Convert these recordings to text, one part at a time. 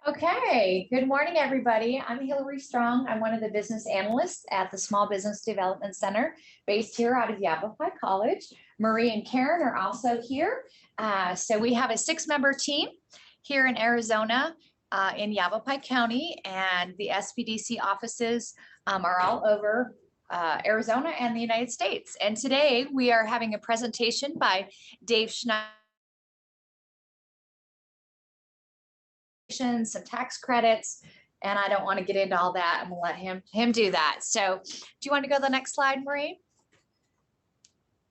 Okay, good morning, everybody. I'm Hillary Strong. I'm one of the business analysts at the Small Business Development Center based here out of Yavapai College. Marie and Karen are also here. So we have a 6-member team here in Arizona in Yavapai County, and the SBDC offices are all over Arizona and the United States. And today we are having a presentation by Dave Schneider, some tax credits, and I don't want to get into all that. I'm gonna let him do that. So do you want to go to the next slide, Marie?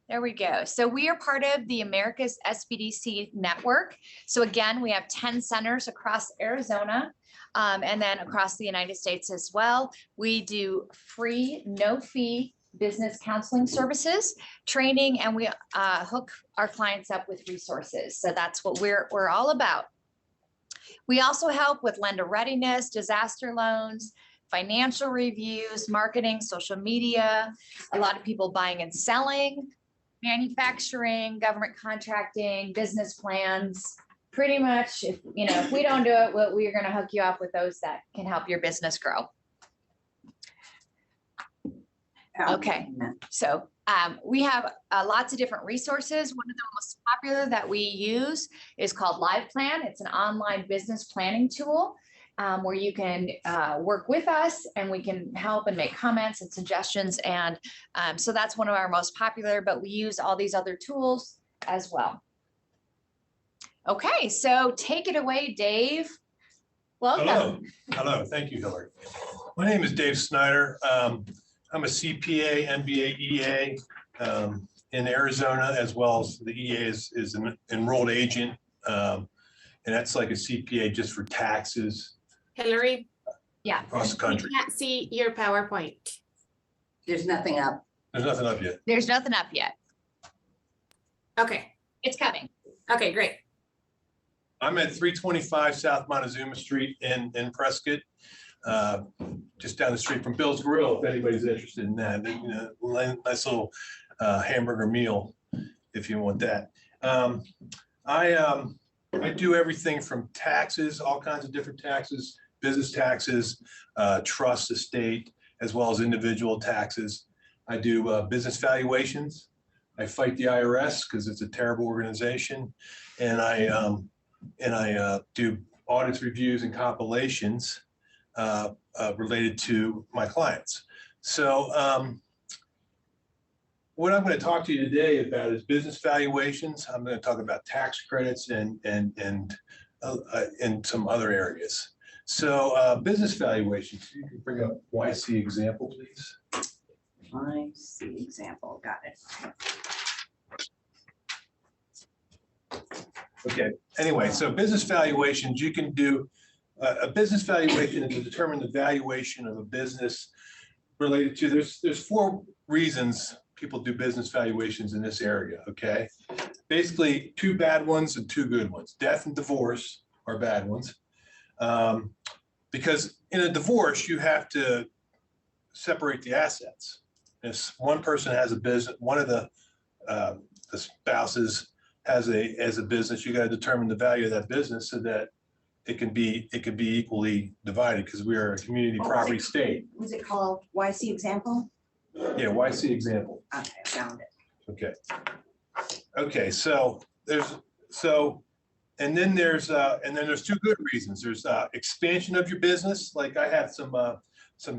There we go. So we are part of the America's SBDC network. So again, we have 10 centers across Arizona and then across the United States as well. We do free, no fee business counseling services, training, and we hook our clients up with resources. So that's what we're all about. We also help with lender readiness, disaster loans, financial reviews, marketing, social media, a lot of people buying and selling, manufacturing, government contracting, business plans. Pretty much, if we don't do it, we're going to hook you up with those that can help your business grow. Okay, so we have lots of different resources. One of the most popular that we use is called Live Plan. It's an online business planning tool where you can work with us and we can help and make comments and suggestions. And so that's one of our most popular, but we use all these other tools as well. Okay, so take it away, Dave. Welcome. Hello. Thank you, Hillary. My name is Dave Snyder. I'm a CPA, MBA, EA in Arizona, as well as the EA is an enrolled agent. And that's like a CPA just for taxes. Hillary? Yeah. Across the country. We can't see your PowerPoint. There's nothing up. There's nothing up yet. There's nothing up yet. Okay. It's coming. Okay, great. I'm at 325 South Montezuma Street in Prescott. Just down the street from Bill's Grill, if anybody's interested in that. Nice little hamburger meal, if you want that. I do everything from taxes, all kinds of different taxes, business taxes, trust, estate, as well as individual taxes. I do business valuations. I fight the IRS because it's a terrible organization, and I do audits, reviews, and compilations related to my clients. So what I'm going to talk to you today about is business valuations. I'm going to talk about tax credits and some other areas. So business valuations, you can bring up YC example, please. YC example, got it. Okay, anyway, so business valuations, you can do a business valuation is to determine the valuation of a business related to, there's 4 reasons people do business valuations in this area, okay? Basically 2 bad ones and 2 good ones. Death and divorce are bad ones. Because in a divorce, you have to separate the assets. If one person has a business, one of the spouses has a business, you got to determine the value of that business so that it can be equally divided, because we are a community property state. Was it called YC example? Yeah, YC example. Okay, I found it. Okay. Okay, so there's and then there's 2 good reasons. There's expansion of your business. Like I had some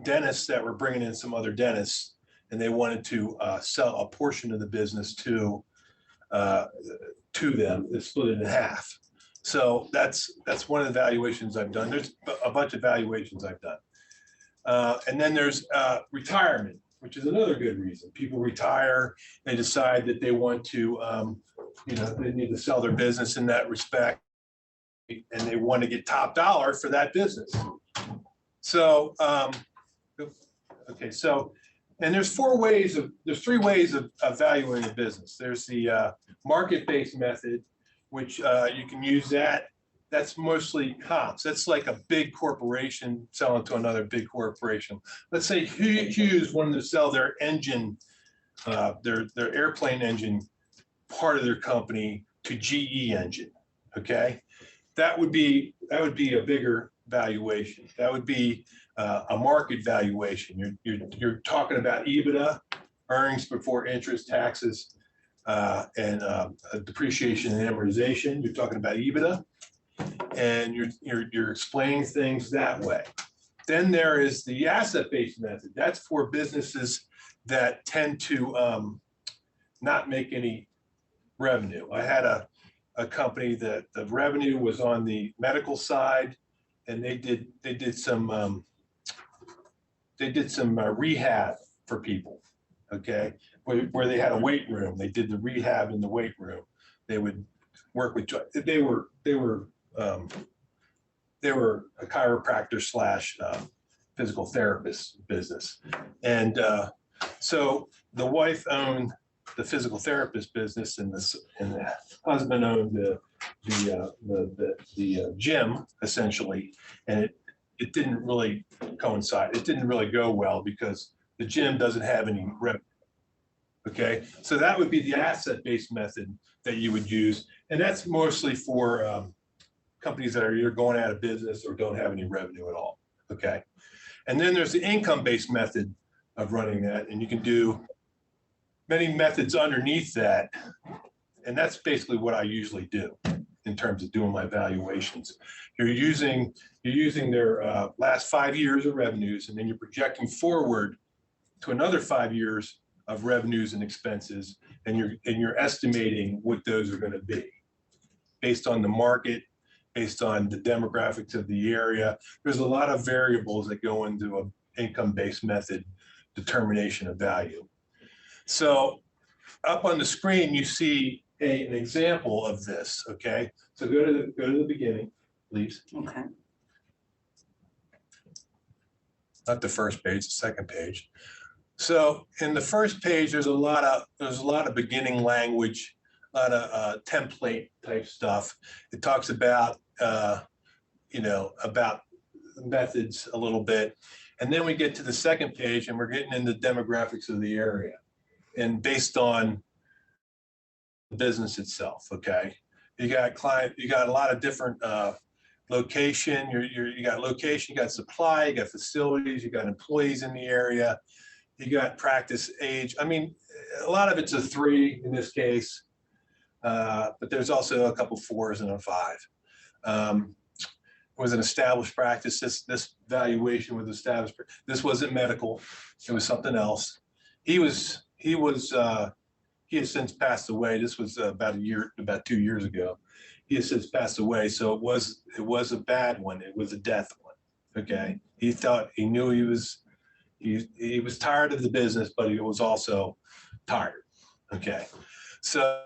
dentists that were bringing in some other dentists, and they wanted to sell a portion of the business to them. They split it in half. So that's one of the valuations I've done. There's a bunch of valuations I've done. And then there's retirement, which is another good reason. People retire, they decide that they want to, they need to sell their business in that respect, and they want to get top dollar for that business. So, okay, so, and there's 3 ways of evaluating a business. There's the market-based method, which you can use that. That's mostly comps. That's like a big corporation selling to another big corporation. Let's say Hughes wanted to sell their engine, their airplane engine, part of their company to GE engine. Okay, that would be a bigger valuation. That would be a market valuation. You're talking about EBITDA, earnings before interest, taxes, and depreciation and amortization. You're talking about EBITDA, and you're explaining things that way. Then there is the asset-based method. That's for businesses that tend to not make any revenue. I had a company that the revenue was on the medical side, and they did some rehab for people, okay, where they had a weight room. They did the rehab in the weight room. They would work with, they were a chiropractor slash physical therapist business. And so the wife owned the physical therapist business, and the husband owned the gym essentially. And it didn't really coincide. It didn't really go well because the gym doesn't have any revenue. Okay, so that would be the asset-based method that you would use, and that's mostly for companies that are either going out of business or don't have any revenue at all. Okay, and then there's the income-based method of running that, and you can do many methods underneath that, and that's basically what I usually do in terms of doing my valuations. You're using their last 5 years of revenues, and then you're projecting forward to another 5 years of revenues and expenses, and you're estimating what those are going to be based on the market, based on the demographics of the area. There's a lot of variables that go into an income-based method determination of value. So up on the screen, you see an example of this, okay? So go to the beginning, please. Okay. Not the first page, the second page. So in the first page, there's a lot of beginning language, a lot of template type stuff. It talks about about methods a little bit, and then we get to the second page, and we're getting into demographics of the area, and based on the business itself. Okay, you got a lot of different location. You got location, you got supply, you got facilities, you got employees in the area. You got practice age. I mean, a lot of it's a 3 in this case, but there's also a couple 4s and a 5. Was an established practice. This valuation was established. This wasn't medical. It was something else. He has since passed away. This was about 2 years ago. He has since passed away. So it was a bad one. It was a death one. Okay. He knew he was tired of the business, but he was also tired. Okay. So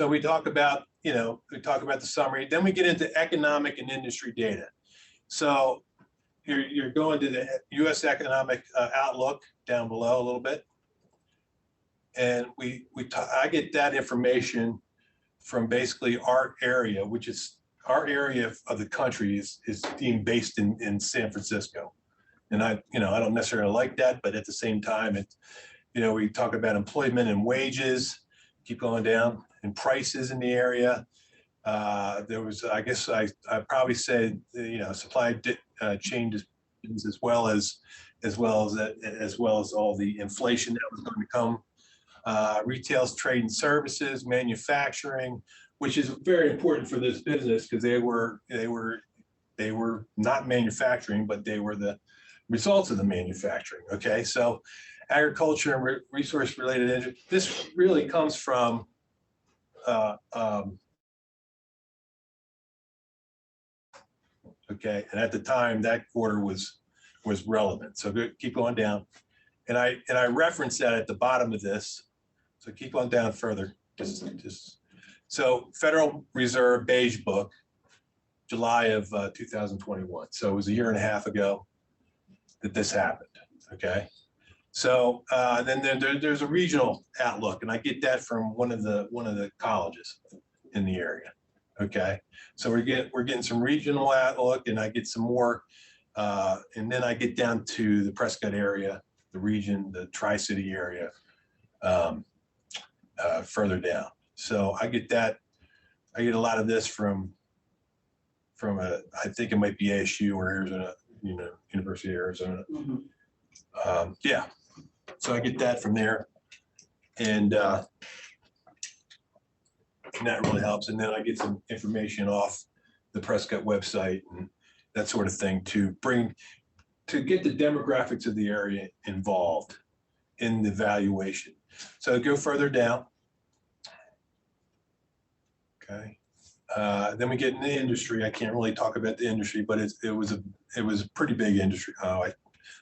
we talk about, the summary, then we get into economic and industry data. So you're going to the U.S. economic outlook down below a little bit. And I get that information from basically our area, which is our area of the country is being based in San Francisco. And I don't necessarily like that, but at the same time, we talk about employment and wages, keep going down, and prices in the area. There was, I guess I probably said, supply chain as well as all the inflation that was going to come. Retail, trade and services, manufacturing, which is very important for this business because they were not manufacturing, but they were the results of the manufacturing. Okay, so agriculture and resource related industry. This really comes from okay, and at the time that quarter was relevant. So keep going down, and I reference that at the bottom of this. So keep on down further. So Federal Reserve Beige Book, July of 2021. So it was a year and a half ago that this happened. Okay. So then there's a regional outlook, and I get that from one of the colleges in the area. Okay. So we're getting some regional outlook, and I get some more, and then I get down to the Prescott area, the region, the Tri-City area, further down. So I get a lot of this from from I think it might be ASU or Arizona, University of Arizona. Mhm. Yeah, so I get that from there. And that really helps. And then I get some information off the Prescott website and that sort of thing to get the demographics of the area involved in the valuation. So go further down. Okay. Then we get in the industry. I can't really talk about the industry, but it was a pretty big industry.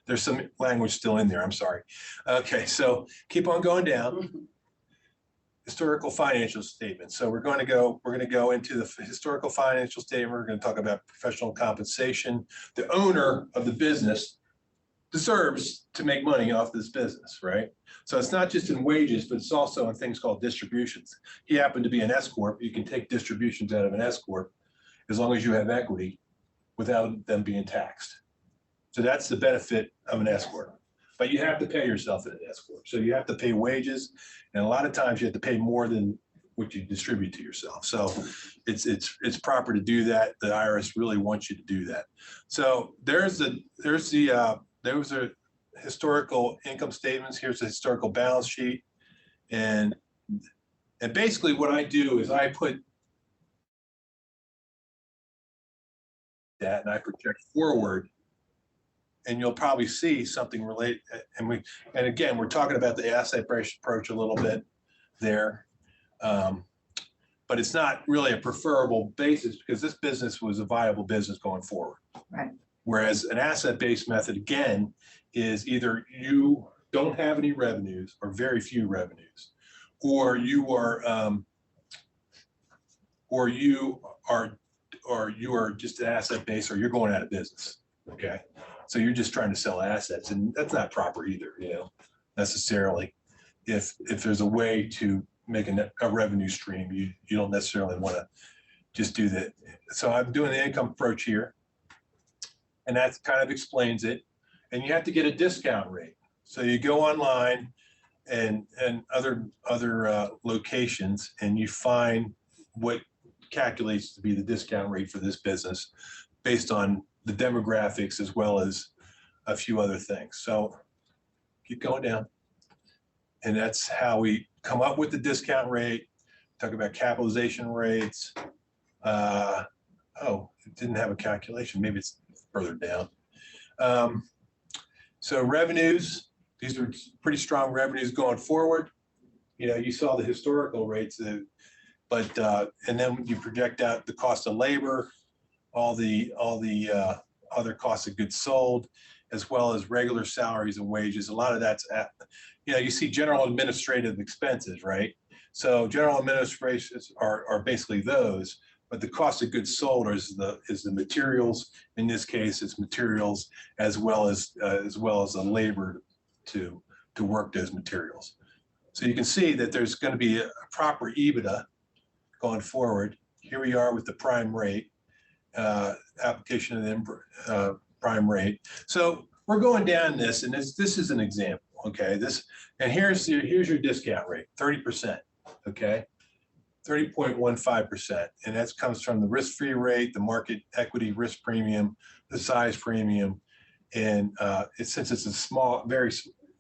There's some language still in there. I'm sorry. Okay, so keep on going down. Historical financial statements. So we're going to go into the historical financial statement. We're going to talk about professional compensation. The owner of the business deserves to make money off this business, right? So it's not just in wages, but it's also in things called distributions. He happened to be an S corp. You can take distributions out of an S corp as long as you have equity without them being taxed. So that's the benefit of an S corp. But you have to pay yourself in an S corp. So you have to pay wages, and a lot of times you have to pay more than what you distribute to yourself. So it's proper to do that. The IRS really wants you to do that. So those are historical income statements. Here's the historical balance sheet, and basically what I do is I put that and I project forward. And you'll probably see something related. And again, we're talking about the asset-based approach a little bit there. But it's not really a preferable basis because this business was a viable business going forward. Right. Whereas an asset-based method, again, is either you don't have any revenues or very few revenues, or you are just an asset-based, or you're going out of business. Okay. So you're just trying to sell assets, and that's not proper either, necessarily. If there's a way to make a revenue stream, you don't necessarily want to just do that. So I'm doing the income approach here, and that kind of explains it. And you have to get a discount rate. So you go online and other locations, and you find what calculates to be the discount rate for this business based on the demographics as well as a few other things. So keep going down. And that's how we come up with the discount rate, talk about capitalization rates. It didn't have a calculation. Maybe it's further down. So revenues, these are pretty strong revenues going forward. You saw the historical rates, and then you project out the cost of labor, all the other costs of goods sold, as well as regular salaries and wages. A lot of that's you see general administrative expenses, right? So general administrations are basically those, but the cost of goods sold is the materials. In this case, it's materials as well as the labor to work those materials. So you can see that there's going to be a proper EBITDA going forward. Here we are with the prime rate. Application of the prime rate. So we're going down this, and this is an example. Okay, here's your discount rate, 30%. Okay, 30.15%, and that comes from the risk-free rate, the market equity risk premium, the size premium, and since it's a small,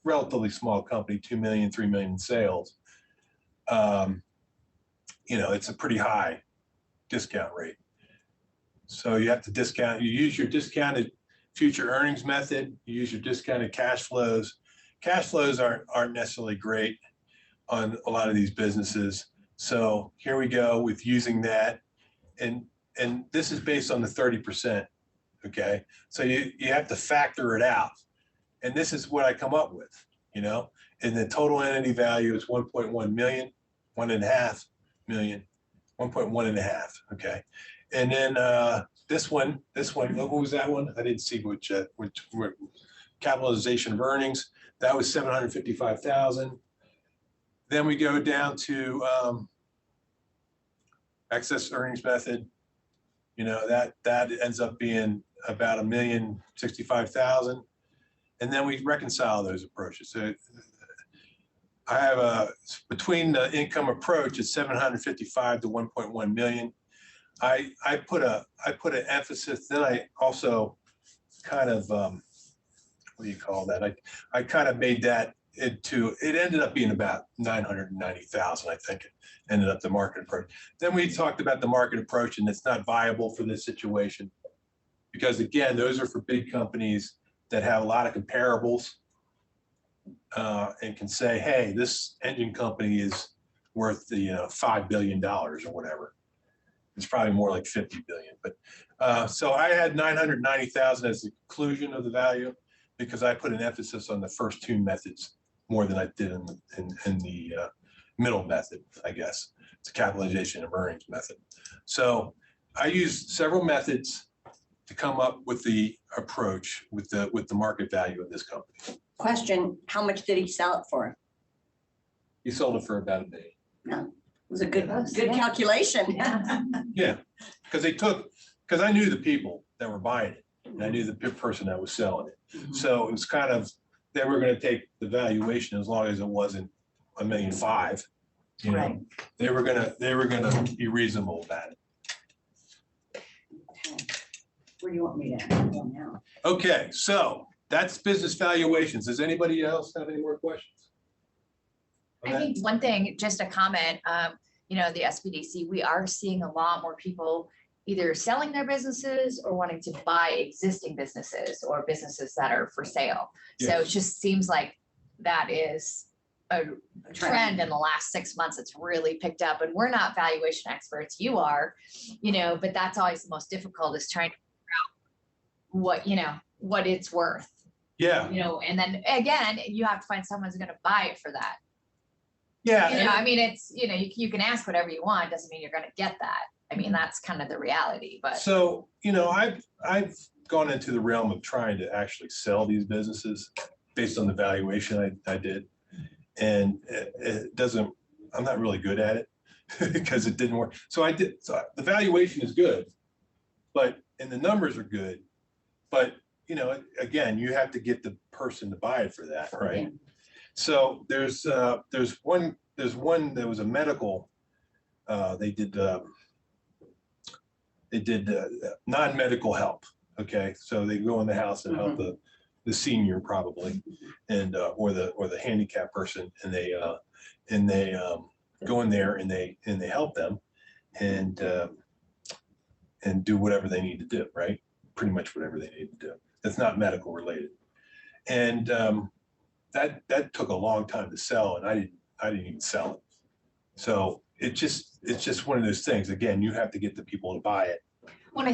relatively small company, 2 million, 3 million sales. It's a pretty high discount rate. So you have to discount, you use your discounted future earnings method, you use your discounted cash flows. Cash flows aren't necessarily great on a lot of these businesses. So here we go with using that. And this is based on the 30%. Okay. So you have to factor it out. And this is what I come up with, and the total entity value is 1.1 million, 1.5 million, 1.1.5. Okay. And then this one, what was that one? I didn't see which capitalization of earnings. That was 755,000. Then we go down to excess earnings method. That ends up being about 1,065,000. And then we reconcile those approaches. So I have between the income approach, it's 755 to 1.1 million. I put an emphasis, then I also kind of, what do you call that? I kind of made that into, it ended up being about 990,000, I think, it ended up the market approach. Then we talked about the market approach, and it's not viable for this situation. Because again, those are for big companies that have a lot of comparables and can say, hey, this engine company is worth the $5 billion or whatever. It's probably more like 50 billion. But so I had 990,000 as the conclusion of the value because I put an emphasis on the first two methods more than I did in the middle method, I guess. It's a capitalization of earnings method. So I used several methods to come up with the approach with the market value of this company. Question, how much did he sell it for? He sold it for about $1 million. No, it was a good Yeah. calculation. Yeah, because I knew the people that were buying it, and I knew the person that was selling it. So it was kind of, they were going to take the valuation as long as it wasn't $1.5 million. You know, Right. they were gonna be reasonable about it. Where do you want me to go now? Okay, so that's business valuations. Does anybody else have any more questions? I think one thing, just a comment, you know, the SBDC, we are seeing a lot more people either selling their businesses or wanting to buy existing businesses or businesses that are for sale. So it Yes. just seems like that is a trend in the last 6 months. It's really picked up, and we're not valuation experts. You are, you know, but that's always the most difficult, is trying to figure out what, you know, what it's worth, Yeah, you know, and then again, you have to find someone who's going to buy it for that. yeah. You know, I mean, it's, you know, you can ask whatever you want, doesn't mean you're gonna get that. I mean, that's kind of the reality, but So, you know, I've gone into the realm of trying to actually sell these businesses based on the valuation I did. And it doesn't, I'm not really good at it because it didn't work. So the valuation is good, and the numbers are good, but you know, again, you have to get the person to buy it for that, right? Yeah. So there's one that was a medical, they did non-medical help. Okay, so they go in the house and help the senior probably, and or the handicapped person, and they go in there and they help them and do whatever they need to do, right? Pretty much whatever they need to do. That's not medical related, and that took a long time to sell, and I didn't even sell it. So it's just one of those things. Again, you have to get the people to buy it. when I,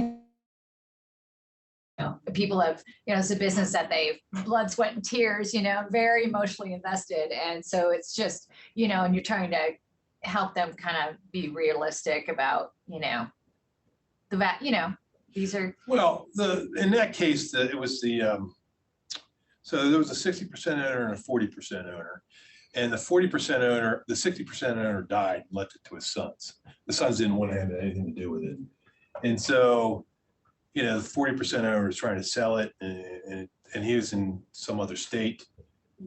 you know, people have, you know, it's a business that they've blood, sweat and tears, you know, very emotionally invested. And so it's just, you know, and you're trying to help them kind of be realistic about, you know, you know, these are, Well, in that case, it was so there was a 60% owner and a 40% owner. And the 40% owner, the 60% owner died and left it to his sons. The sons didn't want to have anything to do with it. And so, you know, the 40% owner was trying to sell it, and he was in some other state.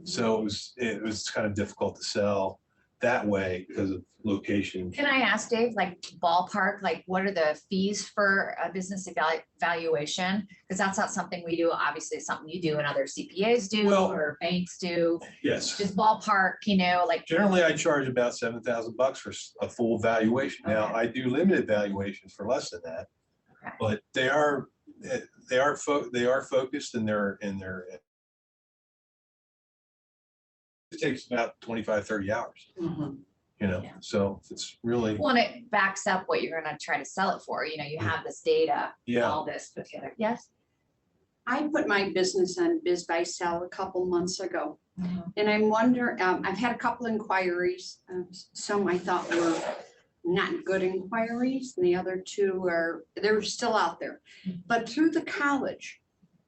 So it was kind of difficult to sell that way because of location. can I ask Dave, like ballpark, like what are the fees for a business valuation? Because that's not something we do. Obviously, it's something you do and other CPAs do Well, or banks do. Yes. Just ballpark, you know, like. Generally, I charge about $7,000 for a full valuation. Now, Okay. I do limited valuations for less than that, Okay. but they are focused and it takes about 25, 30 hours, you know, Yeah. so it's really, Well, and it backs up what you're gonna try to sell it for. You know, you have this data, yeah. all this put together. Yes? I put my business on Biz Buy Sell a couple months ago, and I'm wondering, I've had a couple inquiries. Some I thought were not good inquiries, and the other two they're still out there. But through the college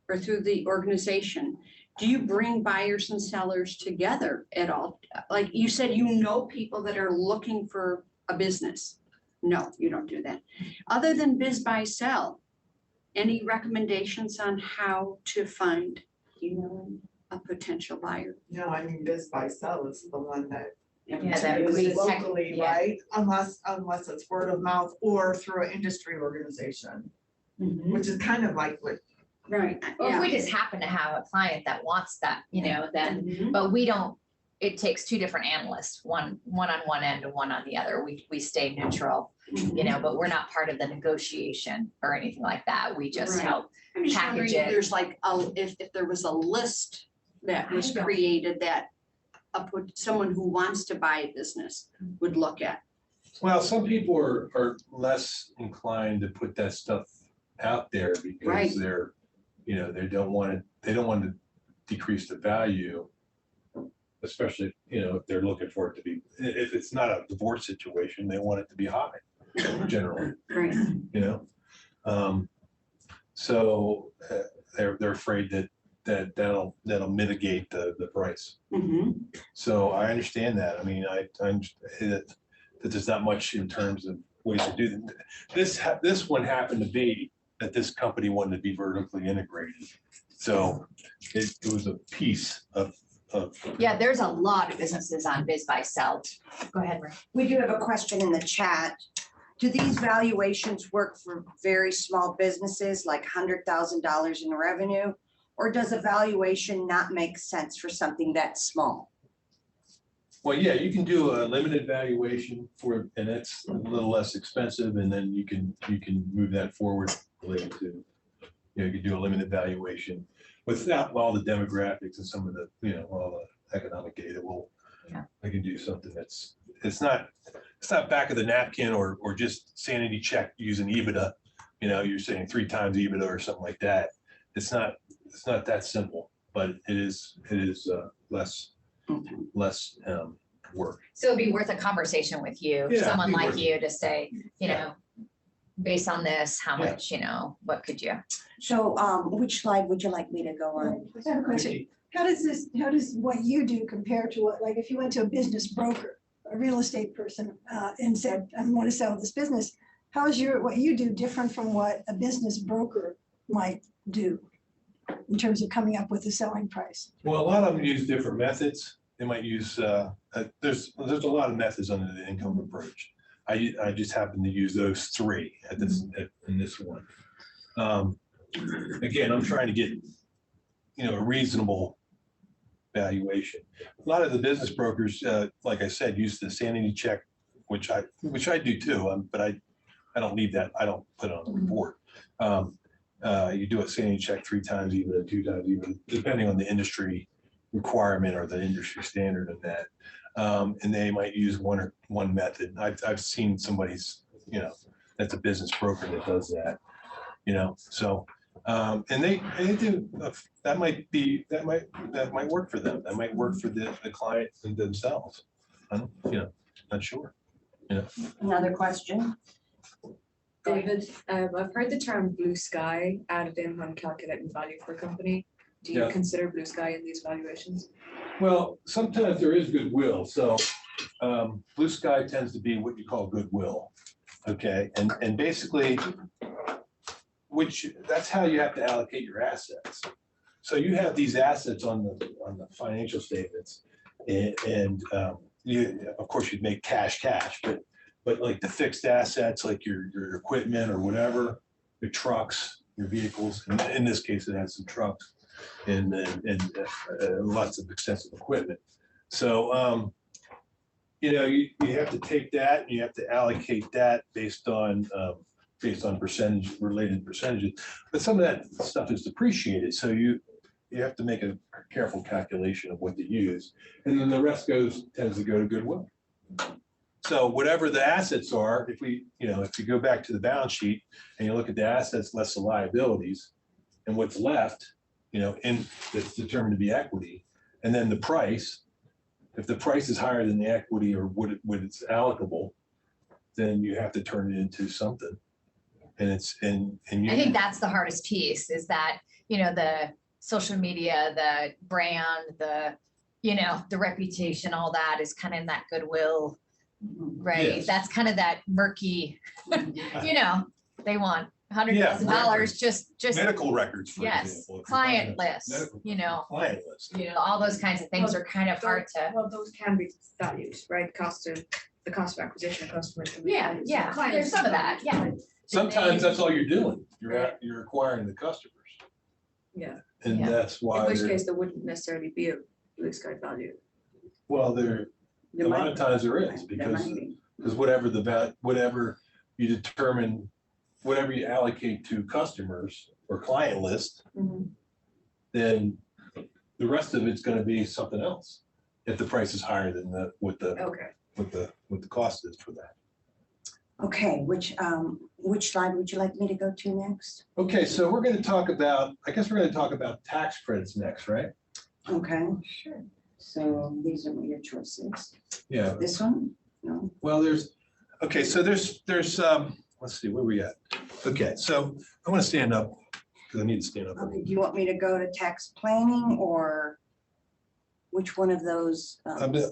or through the organization, do you bring buyers and sellers together at all? Like you said, you know people that are looking for a business. No, you don't do that. Other than Biz Buy Sell, any recommendations on how to find, you know, a potential buyer? No, I mean, Biz Buy Sell is the one that Yeah, that It was we- just- locally, yeah. right? Unless it's word of mouth or through an industry organization, Mhm. which is kind of like what, Right, Or if yeah. we just happen to have a client that wants that, then, Mhm. but we don't, it takes two different analysts, one on one end and one on the other. We stay neutral, but we're not part of the negotiation or anything like that. We just Right. help. I'm just wondering package if it. there's like, if there was a list that I was don't- created that someone who wants to buy a business would look at. Well, some people are less inclined to put that stuff out there Right. because they're, they don't want to decrease the value. Especially, if they're looking for it to be, if it's not a divorce situation, they want it to be high generally, Right. So they're afraid that'll mitigate the price. Mhm. So I understand that. I mean, I understand that there's not much in terms of ways to do that. This one happened to be that this company wanted to be vertically integrated. So it was a piece of. Yeah, there's a lot of businesses on Biz Buy Sell. Go ahead, Marie. We do have a question in the chat. Do these valuations work for very small businesses, like $100,000 in revenue? Or does a valuation not make sense for something that small? Well, yeah, you can do a limited valuation and it's a little less expensive, and then you can move that forward related to, you can do a limited valuation without all the demographics and some of the, all the economic data. I can do something it's not back of the napkin or just sanity check using EBITDA. You're saying 3 times EBITDA or something like that. It's not that simple, but it is less work. So it'd be worth a conversation with you, Yeah, someone it'd be like worth you to say, Yeah. based on this, how Yeah. much, what could you? So which slide would you like me to go on? I have a question. How does what you do compare to what, like if you went to a business broker, a real estate person, and said, I want to sell this business, how is what you do different from what a business broker might do in terms of coming up with a selling price? Well, a lot of them use different methods. They might use, there's a lot of methods under the income approach. I just happen to use those 3 in this one. Again, I'm trying to get, a reasonable valuation. A lot of the business brokers, like I said, use the sanity check, which I do too, but I don't need that. I don't put it on the report. You do a sanity check 3 times even, 2 times even, depending on the industry requirement or the industry standard of that. And they might use one method. I've seen somebody's, that's a business broker that does that, so, and they do, that might work for them. That might work for the client and themselves. I'm, not sure. Another question? David, I've heard the term blue sky added in when calculating value for a company. Do you Yeah. consider blue sky in these valuations? Well, sometimes there is goodwill. So blue sky tends to be what you call goodwill. Okay, and basically, that's how you have to allocate your assets. So you have these assets on the financial statements, and you, of course, you'd make cash, but like the fixed assets, like your equipment or whatever, your trucks, your vehicles. In this case, it has some trucks and lots of extensive equipment. So you have to take that and you have to allocate that based on related percentages. But some of that stuff is depreciated, so you have to make a careful calculation of what to use, and then the rest tends to go to goodwill. So whatever the assets are, if you go back to the balance sheet and you look at the assets less the liabilities, and what's left, that's determined to be equity, and then the price. If the price is higher than the equity or what it's allocable, then you have to turn it into something. And I think that's the hardest piece is that, the social media, the brand, the reputation, all that is kind of in that goodwill, right? Yes. That's kind of that murky, they want $100,000, just, Medical records, for yes, example. if you're client buying a lists, medical- you know, Client list. all those kinds of things are kind of hard to. Well, those can be valued, right? The cost of acquisition, customers. can be Yeah, valued. So yeah, clients there's some of that, can be yeah. valued. Sometimes that's all you're doing. You're acquiring the customers. Yeah, And Yeah. that's in why, which they're- case there wouldn't necessarily be a blue sky value. well, a There lot might- of times there is, there might because be. whatever you determine, whatever you allocate to customers or client list, then the rest of it's gonna be something else. If the price is higher than what Okay. the cost is for that. Okay, which slide would you like me to go to next? Okay, so we're gonna talk about, I guess we're gonna talk about tax credits next, right? Okay, sure. So these are your choices. Yeah, This one? No? well, there's let's see, where we at? Okay, so I wanna stand up, because I need to stand up. Okay, do you want me to go to tax planning or which one of those? Go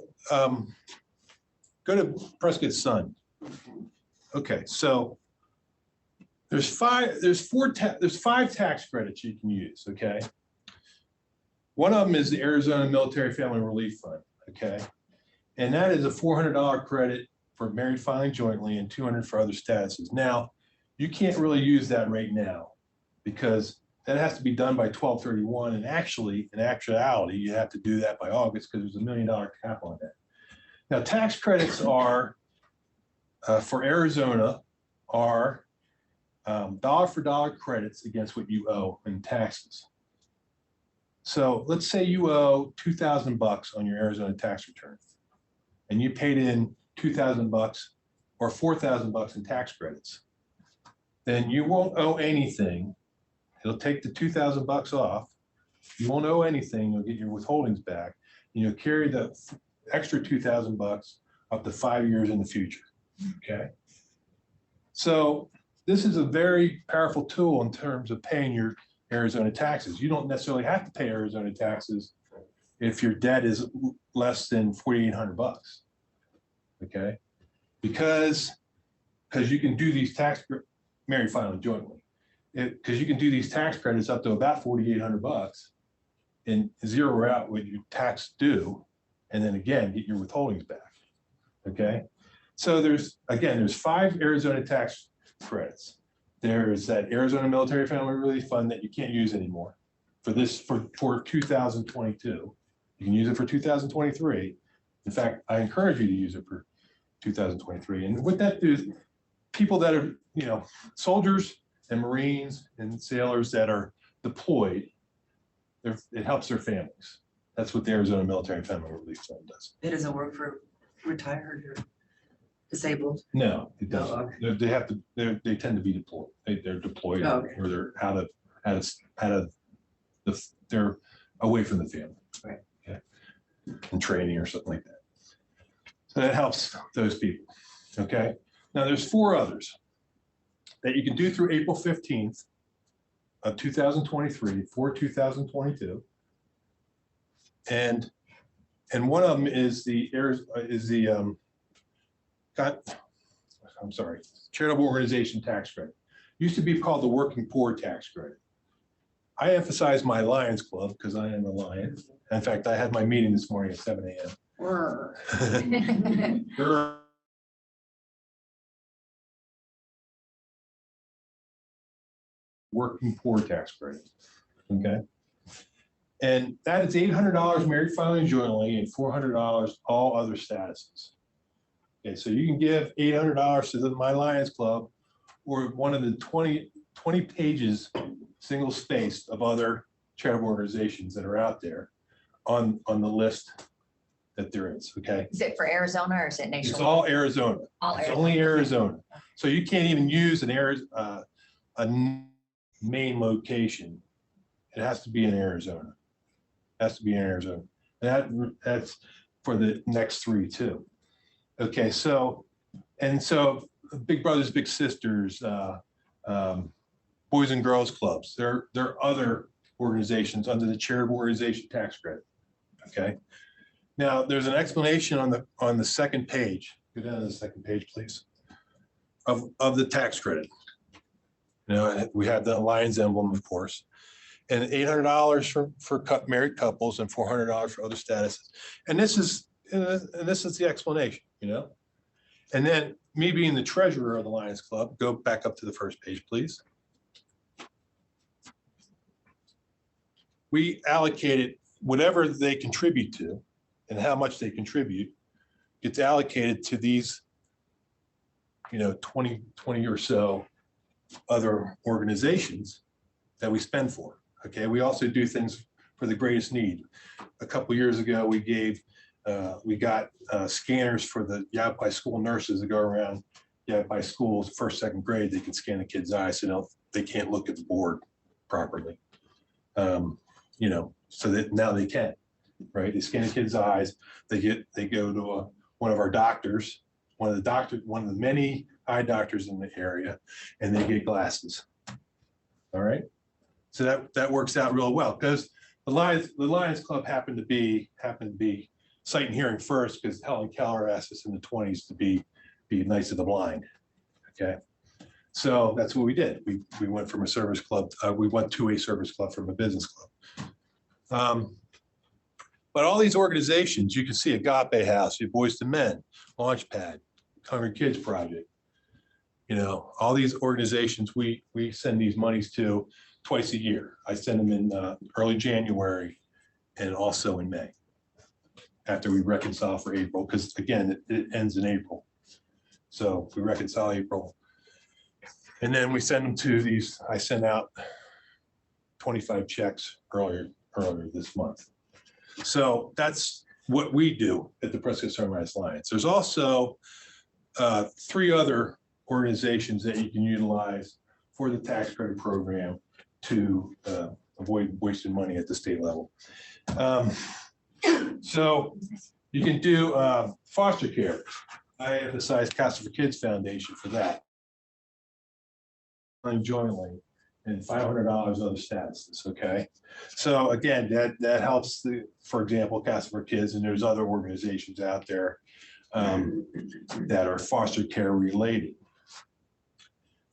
to Prescott Sun. Okay. Okay, so there's five tax credits you can use, okay? One of them is the Arizona Military Family Relief Fund, okay? And that is a $400 credit for married filing jointly and $200 for other statuses. Now, you can't really use that right now because that has to be done by 12/31. And actually, in actuality, you have to do that by August because there's $1 million cap on that. Now, tax credits are, for Arizona, are dollar for dollar credits against what you owe in taxes. So let's say you owe $2,000 on your Arizona tax return, and you paid in $2,000 or $4,000 in tax credits. Then you won't owe anything. It'll take the $2,000 off. You won't owe anything. You'll get your withholdings back, and you'll carry the extra $2,000 up to 5 years in the future. Okay. So this is a very powerful tool in terms of paying your Arizona taxes. You don't necessarily have to pay Arizona taxes if your debt is less than $4,800. Okay, because you can do these married filing jointly. Because you can do these tax credits up to about $4,800 and zero out what your tax due, and then again get your withholdings back. Okay, so there's 5 Arizona tax credits. There's that Arizona Military Family Relief Fund that you can't use anymore for 2022. You can use it for 2023. In fact, I encourage you to use it for 2023. And what that is, people that are, soldiers and Marines and sailors that are deployed, it helps their families. That's what the Arizona Military Family Relief Fund does. It doesn't work for retired or disabled. No, it doesn't. They have to. They tend to be deployed. They're deployed, Oh, okay. or they're out of they're away from the family. Right. Okay. In training or something like that. So that helps those people. Okay. Now there's 4 others that you can do through April 15th of 2023 for 2022. And one of them is charitable organization tax credit. Used to be called the working poor tax credit. I emphasize my Lions Club because I am a Lion. In fact, I had my meeting this morning at 7 a.m. Working poor tax credit. Okay. And that is $800 married filing jointly and $400 all other statuses. Okay, so you can give $800 to the My Lions Club or one of the 20 pages single spaced of other charitable organizations that are out there on the list that there is. Okay. Is it for Arizona or is it It's nationwide? all Arizona. All It's Arizona. only Arizona. So you can't even use a main location. It has to be in Arizona. Has to be in Arizona. That's for the next 3 too. Okay, so Big Brothers Big Sisters, Boys and Girls Clubs, there are other organizations under the charitable organization tax credit. Okay, now there's an explanation on the second page. Go down to the second page, please, of the tax credit. You know, and we have the Lions emblem, of course, and $800 for married couples and $400 for other statuses. And this is the explanation, you know? And then me being the treasurer of the Lions Club, go back up to the first page, please. We allocated whatever they contribute to and how much they contribute gets allocated to these, you know, 20 or so other organizations that we spend for. Okay, we also do things for the greatest need. A couple years ago, we got scanners for the Yavapai school nurses that go around Yavapai schools, first, second grade. They can scan the kids' eyes so they can't look at the board properly. You know, so that now they can, right? They scan the kids' eyes. They go to one of our doctors, one of the many eye doctors in the area, and they get glasses. All right. So that works out real well because the Lions Club happened to be sight and hearing first because Helen Keller asked us in the 20s to be Knights of the Blind. Okay. So that's what we did. We went from a service club. We went to a service club from a business club. But all these organizations, you can see Agape House, your Boys to Men, Launchpad, Hungry Kids Project. You know, all these organizations, we send these monies to twice a year. I send them in early January and also in May after we reconcile for April, because again, it ends in April. So we reconcile April. And then we send them to these, I sent out 25 checks earlier this month. So that's what we do at the Prescott Sunrise Alliance. There's also 3 other organizations that you can utilize for the tax credit program to avoid wasting money at the state level. So you can do foster care. I emphasize Casa for Kids Foundation for that. Jointly, and $500 other statuses. Okay, so again, that helps for example, Casa for Kids, and there's other organizations out there that are foster care related.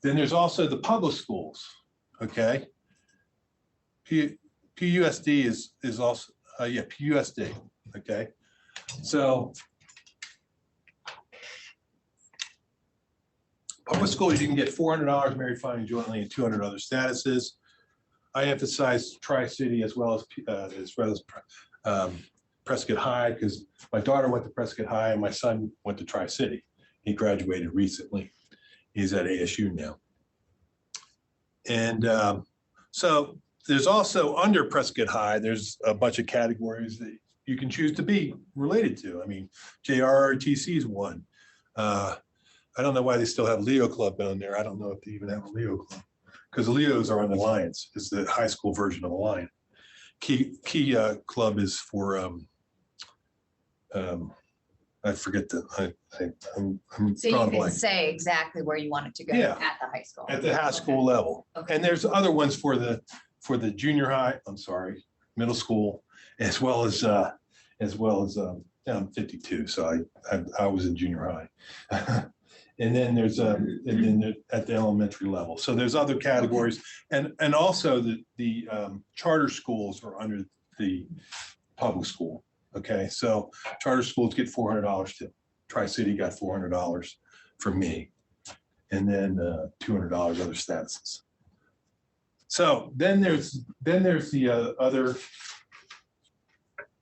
Then there's also the public schools. Okay, PUSD is also PUSD. Okay, so public schools, you can get $400 married, filing jointly, and 200 other statuses. I emphasize Tri-City as well as Prescott High, because my daughter went to Prescott High and my son went to Tri-City. He graduated recently. He's at ASU now. And so there's also under Prescott High, there's a bunch of categories that you can choose to be related to. I mean, JRRTC is one. I don't know why they still have Leo Club on there. I don't know if they even have a Leo Club because the Leos are on the Lions. It's the high school version of a Lion. Key Club is for I forget I'm So drawing you a can blank. say exactly where you want it to go Yeah. at the high school. At the high school level. Okay. And there's other ones for the junior high, middle school, as well as I'm 52, so I was in junior high. And then there's at the elementary level. So there's other categories, and also the charter schools are under the public school. Okay, so charter schools get $400 too. Tri-City got $400 from me, and then $200 other statuses. So then there's the other.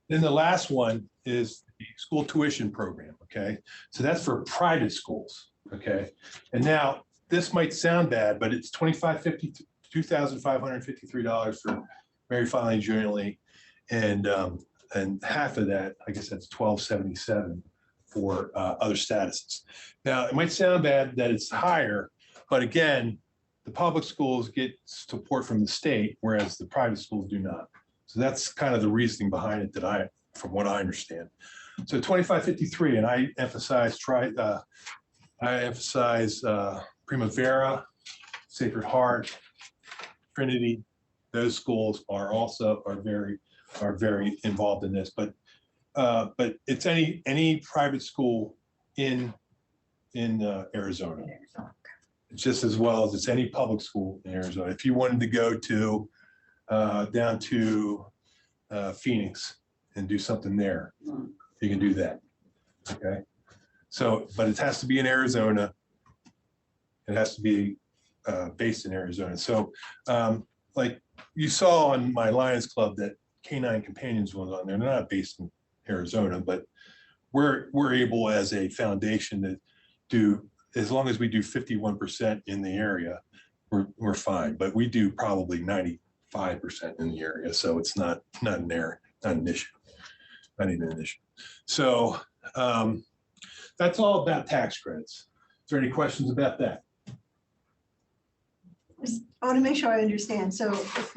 Then the last one is the school tuition program. Okay, so that's for private schools. Okay, and now this might sound bad, but it's $2,553 for married filing jointly, and half of that, I guess that's $1,277 for other statuses. Now it might sound bad that it's higher, but again, the public schools get support from the state, whereas the private schools do not. So that's kind of the reasoning behind it from what I understand. So 2553, and I emphasize Primavera, Sacred Heart, Trinity. Those schools are very involved in this, but it's any private school in Arizona. just as well as it's any public school in Arizona. If you wanted to go to down to Phoenix and do something there, you can do that. Okay. So, but it has to be in Arizona. It has to be based in Arizona. So like you saw on my Lions Club that Canine Companions was on there. They're not based in Arizona, but we're able as a foundation to do, as long as we do 51% in the area, we're fine. But we do probably 95% in the area. So it's not an error, not an issue, not even an issue. So that's all about tax credits. Is there any questions about that? I want to make sure I understand. So if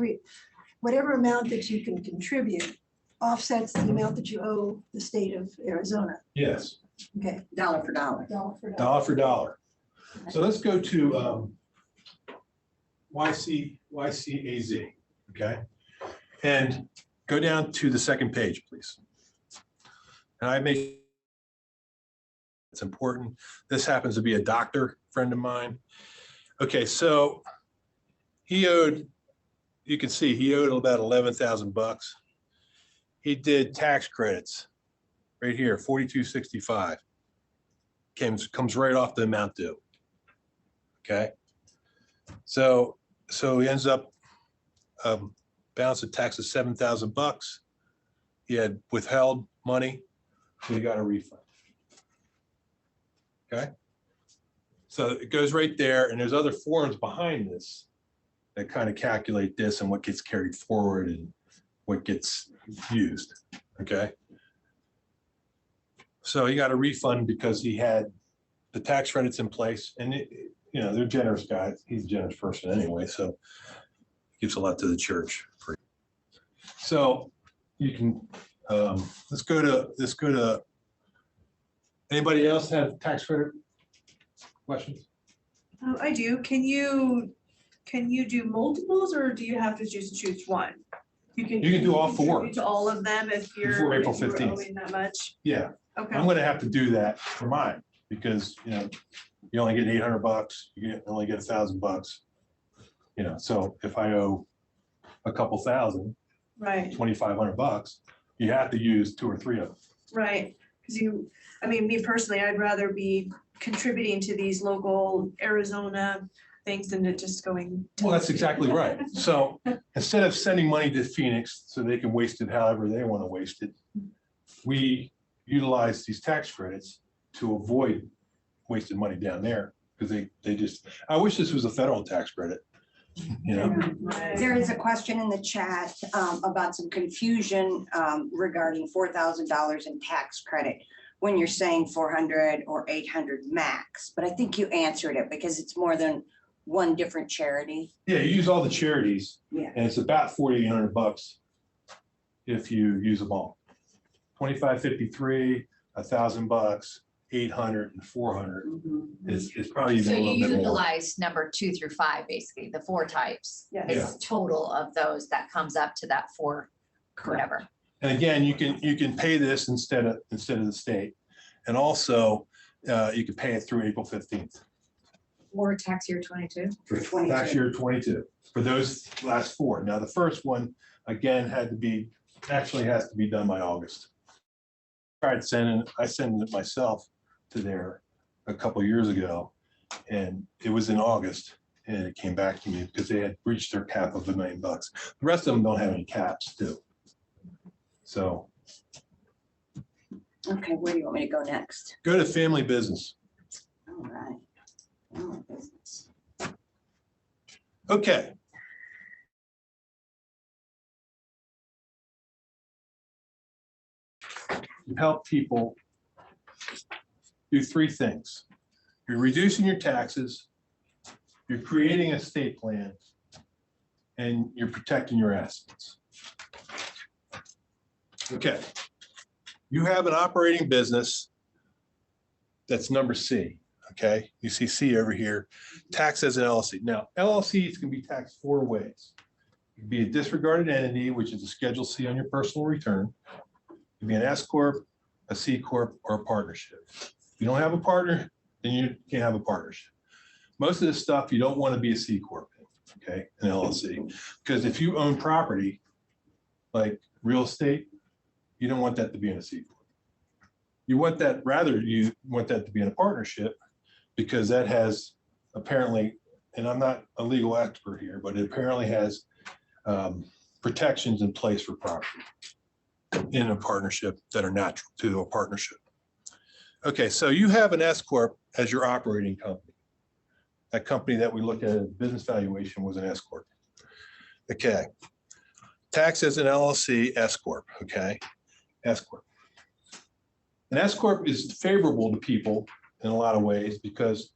whatever amount that you can contribute offsets the amount that you owe the state of Arizona. Yes. Okay. Dollar for dollar. Dollar for dollar. Dollar for dollar. So let's go to YCAZ, okay? And go down to the second page, please. And it's important. This happens to be a doctor friend of mine. Okay, so he owed, you can see he owed about 11,000 bucks. He did tax credits right here, 4265. Comes right off the amount due. Okay. So he ends up balance of tax of 7,000 bucks. He had withheld money, so he got a refund. Okay. So it goes right there, and there's other forms behind this that kind of calculate this and what gets carried forward and what gets used. Okay. So he got a refund because he had the tax credits in place, and you know, they're generous guys. He's a generous person anyway, so gives a lot to the church. So you can let's go to anybody else have tax credit questions? I do. Can you do multiples, or do you have to just choose one? You can do all four. contribute to all of them if you're Before April if you're 15th. owing that much. Yeah, Okay. I'm gonna have to do that for mine because, you know, you only get 800 bucks, you only get 1,000 bucks. You know, so if I owe a couple thousand, Right, 2,500 bucks, you have to use 2 or 3 of them. right. Because I mean, me personally, I'd rather be contributing to these local Arizona things than to just going. Well, that's exactly right. So instead of sending money to Phoenix so they can waste it however they want to waste it, we utilize these tax credits to avoid wasting money down there because they just, I wish this was a federal tax credit, you know? There is a question in the chat about some confusion regarding $4,000 in tax credit when you're saying 400 or 800 max, but I think you answered it because it's more than one different charity. Yeah, you use all the charities. Yeah. And it's about 4,800 bucks if you use them all. 2,553, 1,000 bucks, 800 and 400 is probably even So a little you bit more. utilize number 2 through 5, basically, the 4 types. Yeah. It's total of those that comes up to that 4, whatever. And again, you can pay this instead of the state. And also you can pay it through April 15th. Or tax year 22. For tax year 22, for those last 4. Now, the first one, again, actually has to be done by August. I sent it myself to there a couple years ago, and it was in August, and it came back to me because they had reached their cap of $1 million. The rest of them don't have any caps too. So. Okay, where do you want me to go next? Go to family business. All right. Family business. Okay. You help people do 3 things. You're reducing your taxes, you're creating a estate plan, and you're protecting your assets. Okay. You have an operating business that's number C. Okay, you see C over here, taxed as an LLC. Now, LLCs can be taxed 4 ways. It can be a disregarded entity, which is a Schedule C on your personal return. It can be an S Corp, a C Corp, or a partnership. If you don't have a partner, then you can't have a partnership. Most of this stuff, you don't want to be a C Corp, okay, an LLC. Because if you own property, like real estate, you don't want that to be in a C Corp. You want that, rather you want that to be in a partnership, because that has apparently, and I'm not a legal expert here, but it apparently has protections in place for property in a partnership that are natural to a partnership. Okay, so you have an S Corp as your operating company. That company that we looked at as business valuation was an S Corp. Okay. Tax as an LLC, S Corp, okay? S Corp. An S Corp is favorable to people in a lot of ways because